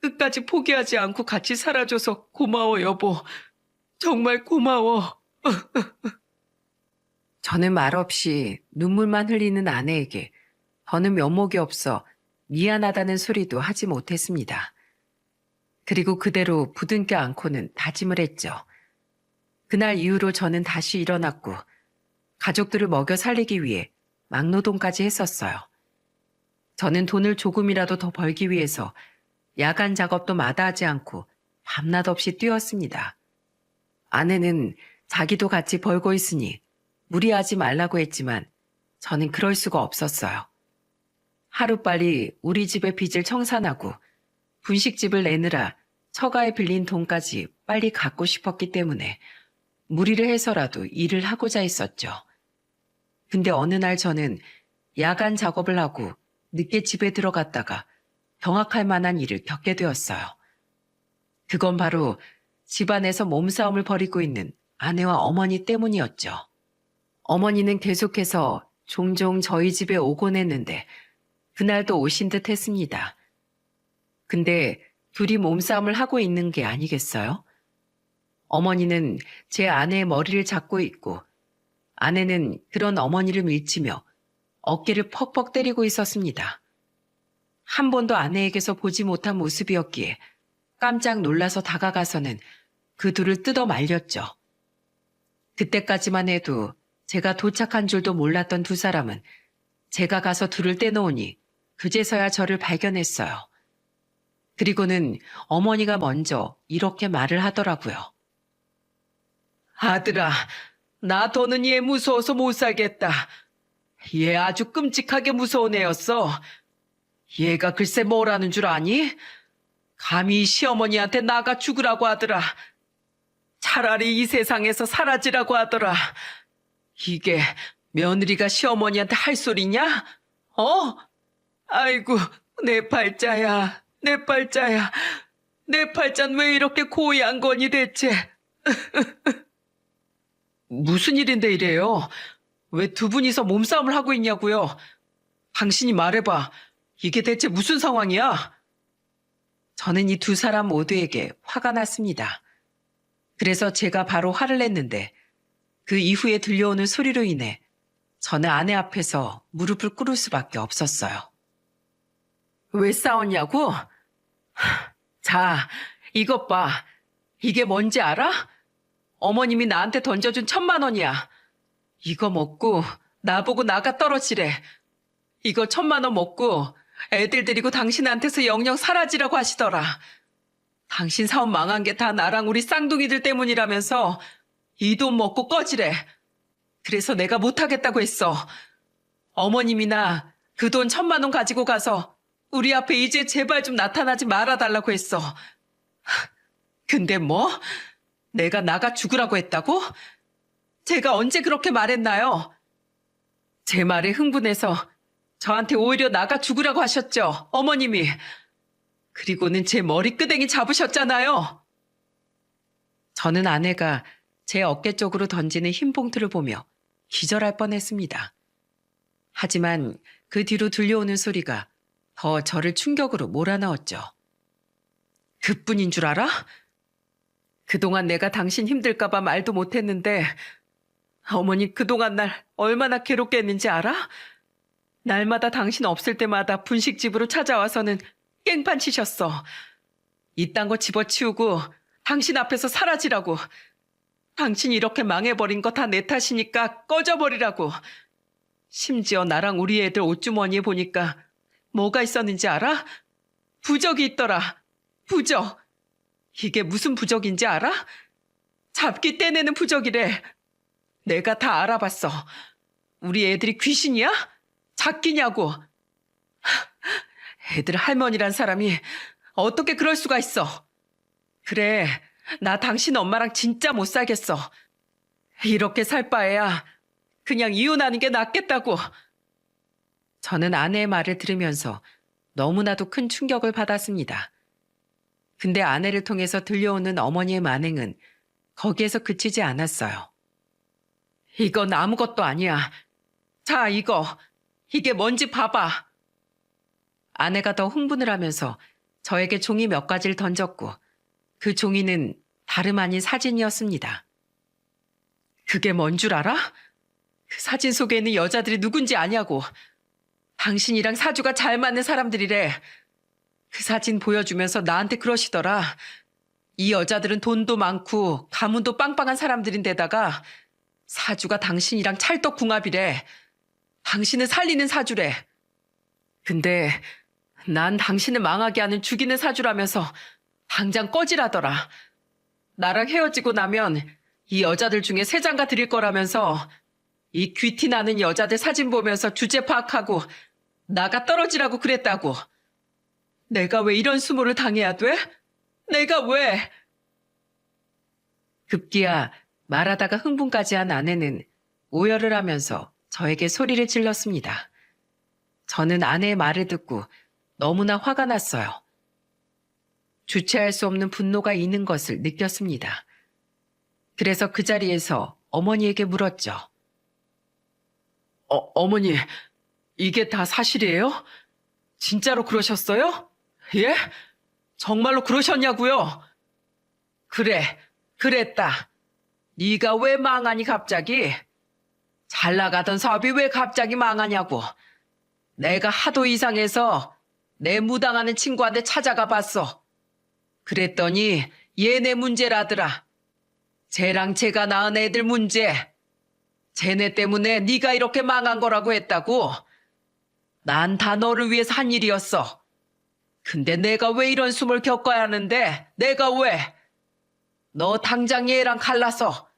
끝까지 포기하지 않고 같이 살아줘서 고마워, 여보. 정말 고마워. 저는 말없이 눈물만 흘리는 아내에게 더는 면목이 없어 미안하다는 소리도 하지 못했습니다. 그리고 그대로 부둥켜 안고는 다짐을 했죠. 그날 이후로 저는 다시 일어났고 가족들을 먹여 살리기 위해 막노동까지 했었어요. 저는 돈을 조금이라도 더 벌기 위해서 야간 작업도 마다하지 않고 밤낮 없이 뛰었습니다. 아내는 자기도 같이 벌고 있으니 무리하지 말라고 했지만 저는 그럴 수가 없었어요. 하루빨리 우리 집의 빚을 청산하고 분식집을 내느라 처가에 빌린 돈까지 빨리 갚고 싶었기 때문에 무리를 해서라도 일을 하고자 했었죠. 근데 어느 날 저는 야간 작업을 하고 늦게 집에 들어갔다가 경악할 만한 일을 겪게 되었어요. 그건 바로 집안에서 몸싸움을 벌이고 있는 아내와 어머니 때문이었죠. 어머니는 계속해서 종종 저희 집에 오곤 했는데 그날도 오신 듯 했습니다. 근데 둘이 몸싸움을 하고 있는 게 아니겠어요? 어머니는 제 아내의 머리를 잡고 있고 아내는 그런 어머니를 밀치며 어깨를 퍽퍽 때리고 있었습니다. 한 번도 아내에게서 보지 못한 모습이었기에 깜짝 놀라서 다가가서는 그 둘을 뜯어 말렸죠. 그때까지만 해도 제가 도착한 줄도 몰랐던 두 사람은 제가 가서 둘을 떼놓으니 그제서야 저를 발견했어요. 그리고는 어머니가 먼저 이렇게 말을 하더라고요. 아들아, 나 더는 얘 무서워서 못 살겠다. 얘 아주 끔찍하게 무서운 애였어. 얘가 글쎄 뭐라는 줄 아니? 감히 시어머니한테 나가 죽으라고 하더라. 차라리 이 세상에서 사라지라고 하더라. 이게 며느리가 시어머니한테 할 소리냐? 어? 아이고, 내 팔자야, 내 팔자야. 내 팔자는 왜 이렇게 고이한 거니 대체? 무슨 일인데 이래요? 왜 두 분이서 몸싸움을 하고 있냐고요? 당신이 말해봐. 이게 대체 무슨 상황이야? 저는 이 두 사람 모두에게 화가 났습니다. 그래서 제가 바로 화를 냈는데 그 이후에 들려오는 소리로 인해 저는 아내 앞에서 무릎을 꿇을 수밖에 없었어요. 왜 싸웠냐고? 자, 이것 봐. 이게 뭔지 알아? 어머님이 나한테 던져준 1,000만 원이야. 이거 먹고 나보고 나가 떨어지래. 이거 1,000만 원 먹고 애들 데리고 당신한테서 영영 사라지라고 하시더라. 당신 사업 망한 게 다 나랑 우리 쌍둥이들 때문이라면서 이 돈 먹고 꺼지래. 그래서 내가 못하겠다고 했어. 어머님이나 그 돈 1,000만 원 가지고 가서 우리 앞에 이제 제발 좀 나타나지 말아달라고 했어. 근데 뭐? 내가 나가 죽으라고 했다고? 제가 언제 그렇게 말했나요? 제 말에 흥분해서 저한테 오히려 나가 죽으라고 하셨죠, 어머님이. 그리고는 제 머리끄댕이 잡으셨잖아요. 저는 아내가 제 어깨 쪽으로 던지는 흰 봉투를 보며 기절할 뻔했습니다. 하지만 그 뒤로 들려오는 소리가 더 저를 충격으로 몰아넣었죠. 그뿐인 줄 알아? 그동안 내가 당신 힘들까봐 말도 못했는데 어머니 그동안 날 얼마나 괴롭게 했는지 알아? 날마다 당신 없을 때마다 분식집으로 찾아와서는 깽판 치셨어. 이딴 거 집어치우고 당신 앞에서 사라지라고. 당신이 이렇게 망해버린 거 다 내 탓이니까 꺼져버리라고. 심지어 나랑 우리 애들 옷주머니에 보니까 뭐가 있었는지 알아? 부적이 있더라. 부적. 이게 무슨 부적인지 알아? 잡기 떼내는 부적이래. 내가 다 알아봤어. 우리 애들이 귀신이야? 잡기냐고. 애들 할머니란 사람이 어떻게 그럴 수가 있어. 그래, 나 당신 엄마랑 진짜 못 살겠어. 이렇게 살 바에야 그냥 이혼하는 게 낫겠다고. 저는 아내의 말을 들으면서 너무나도 큰 충격을 받았습니다. 근데 아내를 통해서 들려오는 어머니의 만행은 거기에서 그치지 않았어요. 이건 아무것도 아니야. 자, 이게 뭔지 봐봐. 아내가 더 흥분을 하면서 저에게 종이 몇 가지를 던졌고 그 종이는 다름 아닌 사진이었습니다. 그게 뭔 줄 알아? 그 사진 속에 있는 여자들이 누군지 아냐고. 당신이랑 사주가 잘 맞는 사람들이래. 그 사진 보여주면서 나한테 그러시더라. 이 여자들은 돈도 많고 가문도 빵빵한 사람들인데다가 사주가 당신이랑 찰떡궁합이래. 당신을 살리는 사주래. 근데 난 당신을 망하게 하는 죽이는 사주라면서 당장 꺼지라더라. 나랑 헤어지고 나면 이 여자들 중에 세 장가 드릴 거라면서 이 귀티 나는 여자들 사진 보면서 주제 파악하고 나가 떨어지라고 그랬다고. 내가 왜 이런 수모를 당해야 돼? 내가 왜? 급기야 말하다가 흥분까지 한 아내는 오열을 하면서 저에게 소리를 질렀습니다. 저는 아내의 말을 듣고 너무나 화가 났어요. 주체할 수 없는 분노가 있는 것을 느꼈습니다. 그래서 그 자리에서 어머니에게 물었죠. 어머니, 이게 다 사실이에요? 진짜로 그러셨어요? 예? 정말로 그러셨냐고요? 그래, 그랬다. 네가 왜 망하니 갑자기? 잘 나가던 사업이 왜 갑자기 망하냐고. 내가 하도 이상해서 내 무당하는 친구한테 찾아가 봤어. 그랬더니 얘네 문제라더라. 쟤랑 제가 낳은 애들 문제. 쟤네 때문에 네가 이렇게 망한 거라고 했다고. 난 다 너를 위해서 한 일이었어. 근데 내가 왜 이런 숨을 겪어야 하는데? 내가 왜? 너 당장 얘랑 갈라서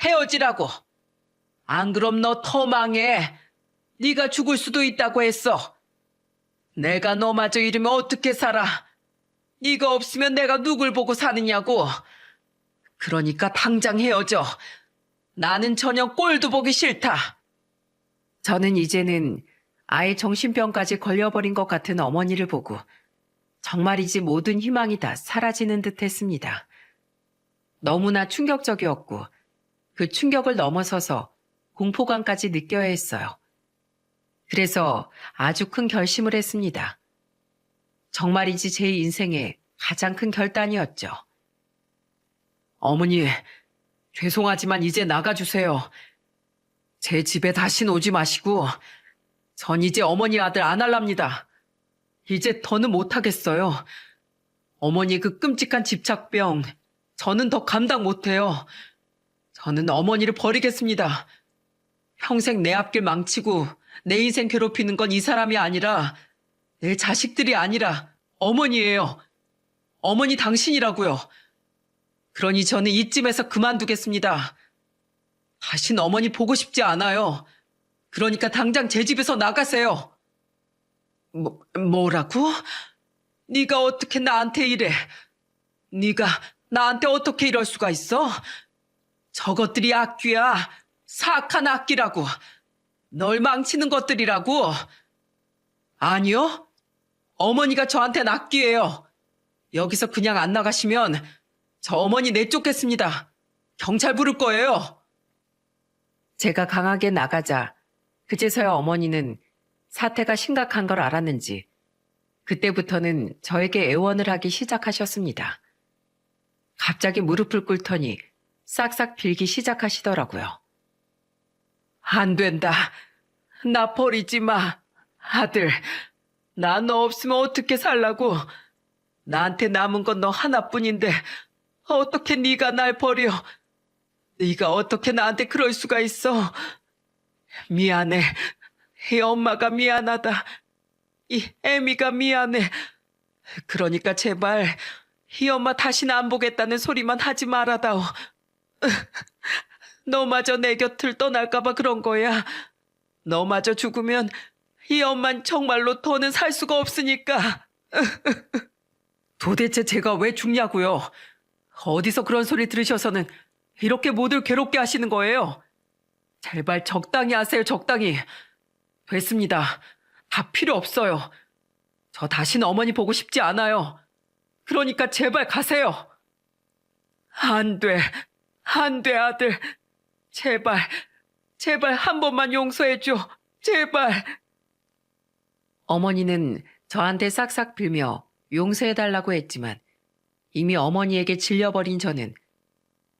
헤어지라고. 안 그럼 너 더 망해. 네가 죽을 수도 있다고 했어. 내가 너마저 이러면 어떻게 살아? 네가 없으면 내가 누굴 보고 사느냐고. 그러니까 당장 헤어져. 나는 전혀 꼴도 보기 싫다. 저는 이제는 아예 정신병까지 걸려버린 것 같은 어머니를 보고 정말이지 모든 희망이 다 사라지는 듯 했습니다. 너무나 충격적이었고 그 충격을 넘어서서 공포감까지 느껴야 했어요. 그래서 아주 큰 결심을 했습니다. 정말이지 제 인생의 가장 큰 결단이었죠. 어머니, 죄송하지만 이제 나가주세요. 제 집에 다시는 오지 마시고 전 이제 어머니 아들 안 할랍니다. 이제 더는 못하겠어요. 어머니 그 끔찍한 집착병 저는 더 감당 못해요. 저는 어머니를 버리겠습니다. 평생 내 앞길 망치고 내 인생 괴롭히는 건 이 사람이 아니라 내 자식들이 아니라 어머니예요. 어머니 당신이라고요. 그러니 저는 이쯤에서 그만두겠습니다. 다신 어머니 보고 싶지 않아요. 그러니까 당장 제 집에서 나가세요. 뭐라고? 네가 어떻게 나한테 이래? 네가 나한테 어떻게 이럴 수가 있어? 저것들이 악귀야. 사악한 악귀라고. 널 망치는 것들이라고. 아니요. 어머니가 저한텐 악귀예요. 여기서 그냥 안 나가시면 저 어머니 내쫓겠습니다. 경찰 부를 거예요. 제가 강하게 나가자 그제서야 어머니는 사태가 심각한 걸 알았는지 그때부터는 저에게 애원을 하기 시작하셨습니다. 갑자기 무릎을 꿇더니 싹싹 빌기 시작하시더라고요. 안 된다. 나 버리지 마. 아들, 나 너 없으면 어떻게 살라고. 나한테 남은 건 너 하나뿐인데 어떻게 네가 날 버려. 네가 어떻게 나한테 그럴 수가 있어. 미안해. 이 엄마가 미안하다. 이 애미가 미안해. 그러니까 제발 이 엄마 다시는 안 보겠다는 소리만 하지 말아다오. 너마저 내 곁을 떠날까봐 그런 거야. 너마저 죽으면 이 엄만 정말로 더는 살 수가 없으니까. 도대체 제가 왜 죽냐고요? 어디서 그런 소리 들으셔서는 이렇게 모두 괴롭게 하시는 거예요? 제발 적당히 하세요, 적당히. 됐습니다. 다 필요 없어요. 저 다시는 어머니 보고 싶지 않아요. 그러니까 제발 가세요. 안 돼. 안 돼, 아들. 제발, 제발 한 번만 용서해줘. 제발. 어머니는 저한테 싹싹 빌며 용서해달라고 했지만 이미 어머니에게 질려버린 저는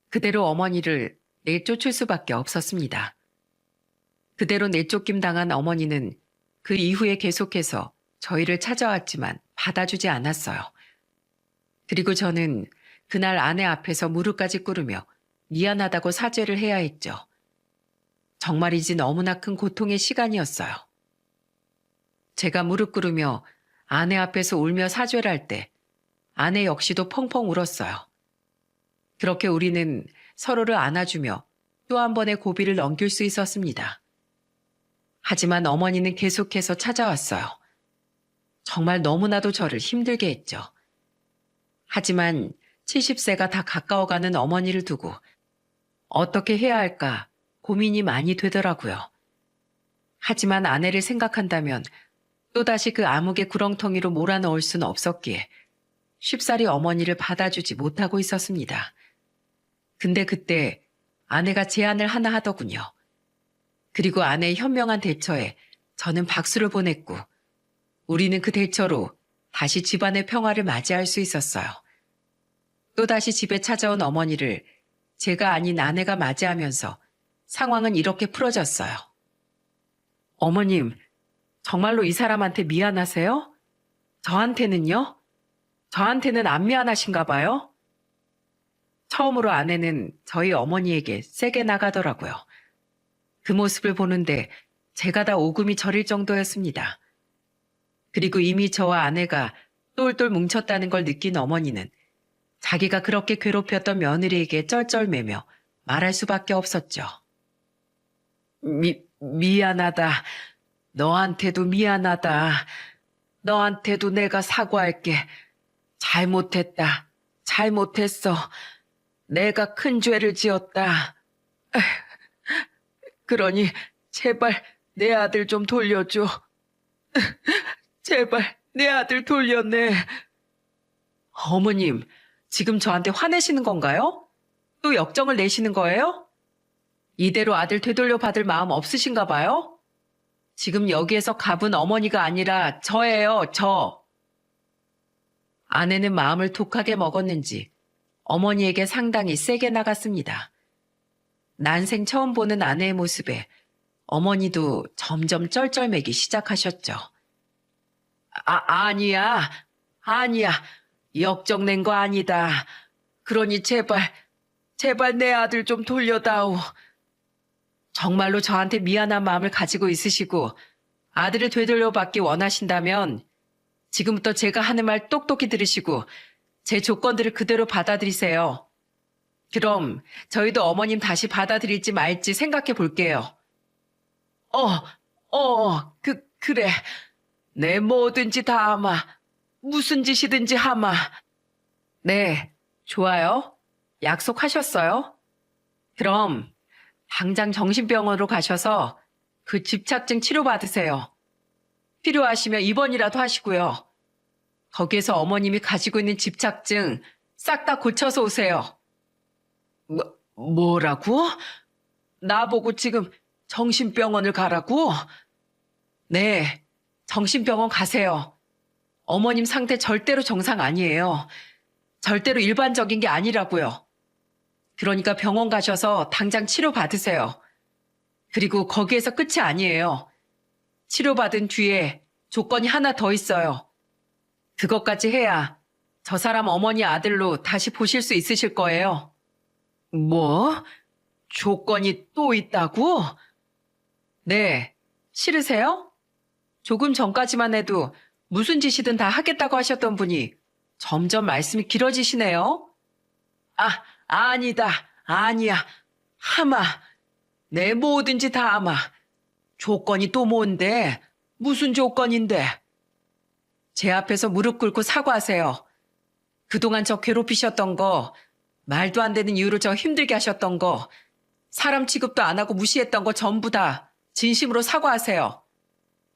그대로 어머니를 내쫓을 수밖에 없었습니다. 그대로 내쫓김 당한 어머니는 그 이후에 계속해서 저희를 찾아왔지만 받아주지 않았어요. 그리고 저는 그날 아내 앞에서 무릎까지 꿇으며 미안하다고 사죄를 해야 했죠. 정말이지 너무나 큰 고통의 시간이었어요. 제가 무릎 꿇으며 아내 앞에서 울며 사죄를 할 때 아내 역시도 펑펑 울었어요. 그렇게 우리는 서로를 안아주며 또 한 번의 고비를 넘길 수 있었습니다. 하지만 어머니는 계속해서 찾아왔어요. 정말 너무나도 저를 힘들게 했죠. 하지만 70세가 다 가까워가는 어머니를 두고 어떻게 해야 할까 고민이 많이 되더라고요. 하지만 아내를 생각한다면 또다시 그 암흑의 구렁텅이로 몰아넣을 수는 없었기에 쉽사리 어머니를 받아주지 못하고 있었습니다. 근데 그때 아내가 제안을 하나 하더군요. 그리고 아내의 현명한 대처에 저는 박수를 보냈고 우리는 그 대처로 다시 집안의 평화를 맞이할 수 있었어요. 또다시 집에 찾아온 어머니를 제가 아닌 아내가 맞이하면서 상황은 이렇게 풀어졌어요. 어머님, 정말로 이 사람한테 미안하세요? 저한테는요? 저한테는 안 미안하신가 봐요? 처음으로 아내는 저희 어머니에게 세게 나가더라고요. 그 모습을 보는데 제가 다 오금이 저릴 정도였습니다. 그리고 이미 저와 아내가 똘똘 뭉쳤다는 걸 느낀 어머니는 자기가 그렇게 괴롭혔던 며느리에게 쩔쩔매며 말할 수밖에 없었죠. 미안하다. 너한테도 미안하다. 너한테도 내가 사과할게. 잘못했다. 잘못했어. 내가 큰 죄를 지었다. 그러니 제발 내 아들 좀 돌려줘. 제발 내 아들 돌려내. 어머님, 지금 저한테 화내시는 건가요? 또 역정을 내시는 거예요? 이대로 아들 되돌려 받을 마음 없으신가 봐요? 지금 여기에서 갑은 어머니가 아니라 저예요, 저. 아내는 마음을 독하게 먹었는지 어머니에게 상당히 세게 나갔습니다. 난생 처음 보는 아내의 모습에 어머니도 점점 쩔쩔매기 시작하셨죠. 아니야. 역정낸 거 아니다. 그러니 제발 내 아들 좀 돌려다오. 정말로 저한테 미안한 마음을 가지고 있으시고 아들을 되돌려받기 원하신다면 지금부터 제가 하는 말 똑똑히 들으시고 제 조건들을 그대로 받아들이세요. 그럼 저희도 어머님 다시 받아들일지 말지 생각해 볼게요. 그래. 내 뭐든지 다 하마. 무슨 짓이든지 하마. 네, 좋아요. 약속하셨어요? 그럼 당장 정신병원으로 가셔서 그 집착증 치료받으세요. 필요하시면 입원이라도 하시고요. 거기에서 어머님이 가지고 있는 집착증 싹 다 고쳐서 오세요. 뭐라고? 나보고 지금 정신병원을 가라고? 네, 정신병원 가세요. 어머님 상태 절대로 정상 아니에요. 절대로 일반적인 게 아니라고요. 그러니까 병원 가셔서 당장 치료 받으세요. 그리고 거기에서 끝이 아니에요. 치료받은 뒤에 조건이 하나 더 있어요. 그것까지 해야 저 사람 어머니 아들로 다시 보실 수 있으실 거예요. 뭐? 조건이 또 있다고? 네. 싫으세요? 조금 전까지만 해도 무슨 짓이든 다 하겠다고 하셨던 분이 점점 말씀이 길어지시네요. 아니다. 아니야. 하마. 내 뭐든지 다 하마. 조건이 또 뭔데? 무슨 조건인데? 제 앞에서 무릎 꿇고 사과하세요. 그동안 저 괴롭히셨던 거, 말도 안 되는 이유로 저 힘들게 하셨던 거, 사람 취급도 안 하고 무시했던 거 전부 다 진심으로 사과하세요.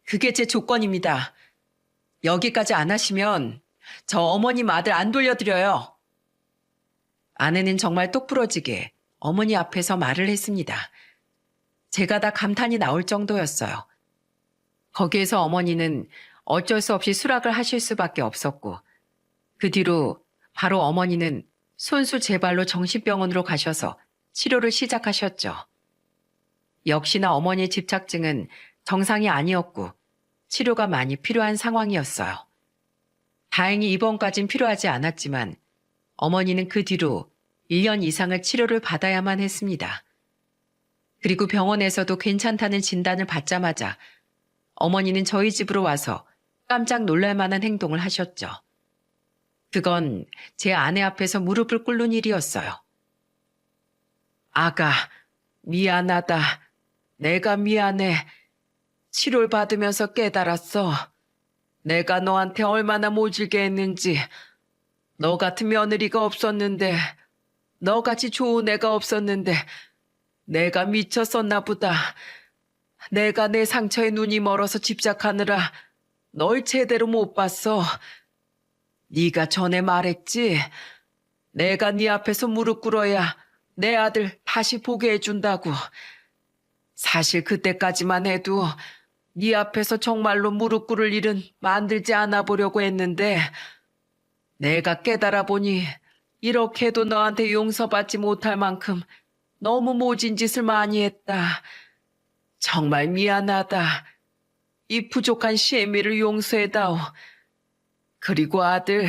그게 제 조건입니다. 여기까지 안 하시면 저 어머님 아들 안 돌려드려요. 아내는 정말 똑부러지게 어머니 앞에서 말을 했습니다. 제가 다 감탄이 나올 정도였어요. 거기에서 어머니는 어쩔 수 없이 수락을 하실 수밖에 없었고, 그 뒤로 바로 어머니는 손수 제 발로 정신병원으로 가셔서 치료를 시작하셨죠. 역시나 어머니의 집착증은 정상이 아니었고 치료가 많이 필요한 상황이었어요. 다행히 입원까진 필요하지 않았지만 어머니는 그 뒤로 1년 이상을 치료를 받아야만 했습니다. 그리고 병원에서도 괜찮다는 진단을 받자마자 어머니는 저희 집으로 와서 깜짝 놀랄 만한 행동을 하셨죠. 그건 제 아내 앞에서 무릎을 꿇는 일이었어요. 아가, 미안하다. 내가 미안해. 치료를 받으면서 깨달았어. 내가 너한테 얼마나 모질게 했는지. 너 같은 며느리가 없었는데, 너같이 좋은 애가 없었는데, 내가 미쳤었나 보다. 내가 내 상처에 눈이 멀어서 집착하느라 널 제대로 못 봤어. 네가 전에 말했지. 내가 네 앞에서 무릎 꿇어야 내 아들 다시 보게 해준다고. 사실 그때까지만 해도 네 앞에서 정말로 무릎 꿇을 일은 만들지 않아 보려고 했는데 내가 깨달아 보니 이렇게도 너한테 용서받지 못할 만큼 너무 모진 짓을 많이 했다. 정말 미안하다. 이 부족한 시애미를 용서해다오. 그리고 아들,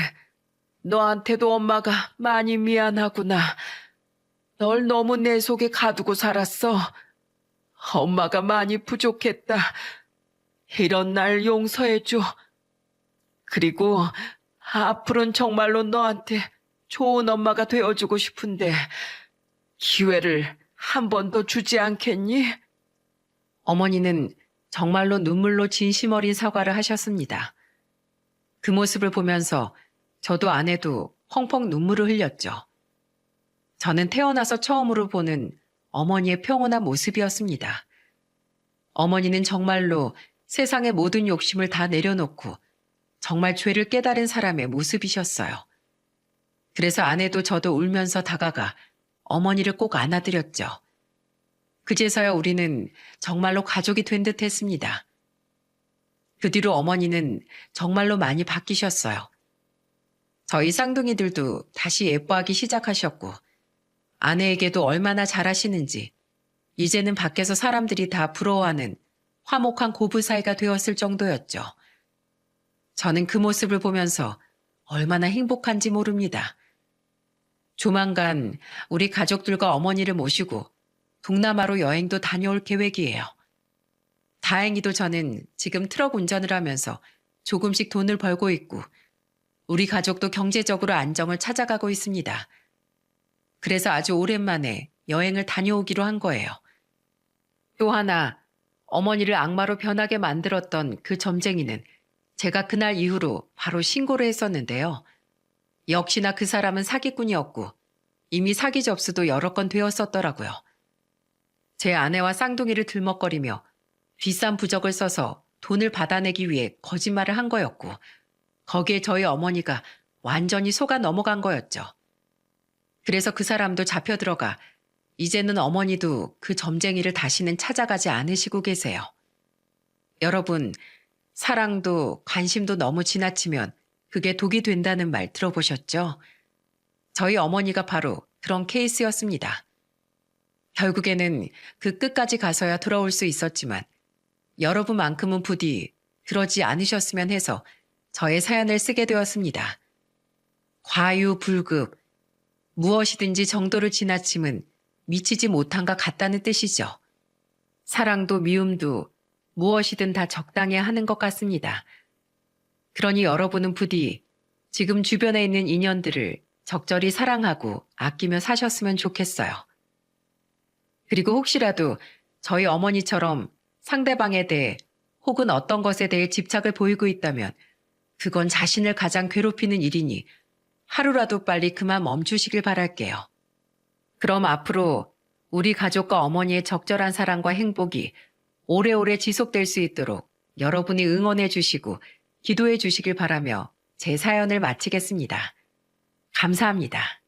너한테도 엄마가 많이 미안하구나. 널 너무 내 속에 가두고 살았어. 엄마가 많이 부족했다. 이런 날 용서해줘. 그리고 앞으로는 정말로 너한테 좋은 엄마가 되어주고 싶은데 기회를 한 번 더 주지 않겠니? 어머니는 정말로 눈물로 진심 어린 사과를 하셨습니다. 그 모습을 보면서 저도 아내도 펑펑 눈물을 흘렸죠. 저는 태어나서 처음으로 보는 어머니의 평온한 모습이었습니다. 어머니는 정말로 세상의 모든 욕심을 다 내려놓고 정말 죄를 깨달은 사람의 모습이셨어요. 그래서 아내도 저도 울면서 다가가 어머니를 꼭 안아드렸죠. 그제서야 우리는 정말로 가족이 된 듯 했습니다. 그 뒤로 어머니는 정말로 많이 바뀌셨어요. 저희 쌍둥이들도 다시 예뻐하기 시작하셨고 아내에게도 얼마나 잘하시는지 이제는 밖에서 사람들이 다 부러워하는 화목한 고부 사이가 되었을 정도였죠. 저는 그 모습을 보면서 얼마나 행복한지 모릅니다. 조만간 우리 가족들과 어머니를 모시고 동남아로 여행도 다녀올 계획이에요. 다행히도 저는 지금 트럭 운전을 하면서 조금씩 돈을 벌고 있고 우리 가족도 경제적으로 안정을 찾아가고 있습니다. 그래서 아주 오랜만에 여행을 다녀오기로 한 거예요. 또 하나 어머니를 악마로 변하게 만들었던 그 점쟁이는 제가 그날 이후로 바로 신고를 했었는데요. 역시나 그 사람은 사기꾼이었고 이미 사기 접수도 여러 건 되었었더라고요. 제 아내와 쌍둥이를 들먹거리며 비싼 부적을 써서 돈을 받아내기 위해 거짓말을 한 거였고 거기에 저희 어머니가 완전히 속아 넘어간 거였죠. 그래서 그 사람도 잡혀 들어가 이제는 어머니도 그 점쟁이를 다시는 찾아가지 않으시고 계세요. 여러분, 사랑도 관심도 너무 지나치면 그게 독이 된다는 말 들어보셨죠? 저희 어머니가 바로 그런 케이스였습니다. 결국에는 그 끝까지 가서야 돌아올 수 있었지만 여러분만큼은 부디 그러지 않으셨으면 해서 저의 사연을 쓰게 되었습니다. 과유불급, 무엇이든지 정도를 지나침은 미치지 못한가 같다는 뜻이죠. 사랑도 미움도 무엇이든 다 적당해야 하는 것 같습니다. 그러니 여러분은 부디 지금 주변에 있는 인연들을 적절히 사랑하고 아끼며 사셨으면 좋겠어요. 그리고 혹시라도 저희 어머니처럼 상대방에 대해 혹은 어떤 것에 대해 집착을 보이고 있다면 그건 자신을 가장 괴롭히는 일이니 하루라도 빨리 그만 멈추시길 바랄게요. 그럼 앞으로 우리 가족과 어머니의 적절한 사랑과 행복이 오래오래 지속될 수 있도록 여러분이 응원해 주시고 기도해 주시길 바라며 제 사연을 마치겠습니다. 감사합니다.